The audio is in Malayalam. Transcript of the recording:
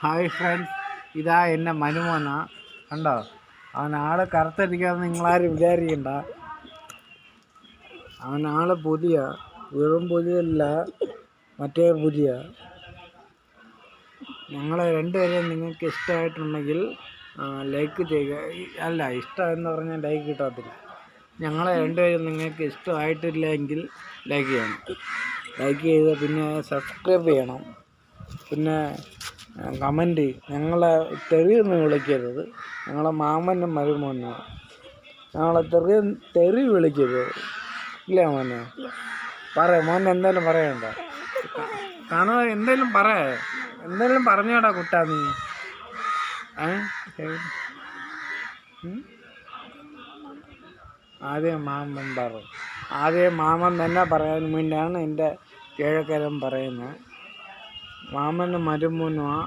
ഹായ് ഫ്രണ്ട്സ്, ഇതാ എൻ്റെ മനുമോന. കണ്ടോ, അവനാള് കറുത്തിരിക്കാമെന്ന് നിങ്ങളാരും വിചാരിക്കണ്ട. അവനാള് പുതിയ, വെറും പുതിയല്ല, മറ്റേ പുതിയ. ഞങ്ങളെ രണ്ടുപേരെയും നിങ്ങൾക്ക് ഇഷ്ടമായിട്ടുണ്ടെങ്കിൽ ലൈക്ക് ചെയ്യുക. അല്ല, ഇഷ്ടം എന്ന് പറഞ്ഞാൽ ലൈക്ക് കിട്ടത്തില്ല. ഞങ്ങളെ രണ്ടുപേരും നിങ്ങൾക്ക് ഇഷ്ടമായിട്ടില്ലെങ്കിൽ ലൈക്ക് ചെയ്യണം. ലൈക്ക് ചെയ്ത് പിന്നെ സബ്സ്ക്രൈബ് ചെയ്യണം. പിന്നെ കമൻറ്റ്. ഞങ്ങളെ തെറിയൊന്നും വിളിക്കരുത്. ഞങ്ങളെ മാമനും മരുമോനും ഞങ്ങളെ തെറി വിളിക്കരുത്. ഇല്ലേ മോനെ? മോനെ എന്തായാലും പറയണ്ട. കാണുക, എന്തായാലും എന്തായാലും പറഞ്ഞോടാ കുട്ടാ നീ. ആദ്യം മാമൻ തന്നെ പറയാൻ വേണ്ടിയാണ് എൻ്റെ കിഴക്കരം പറയുന്നത്. മാമനും മരുമോനുമാണ്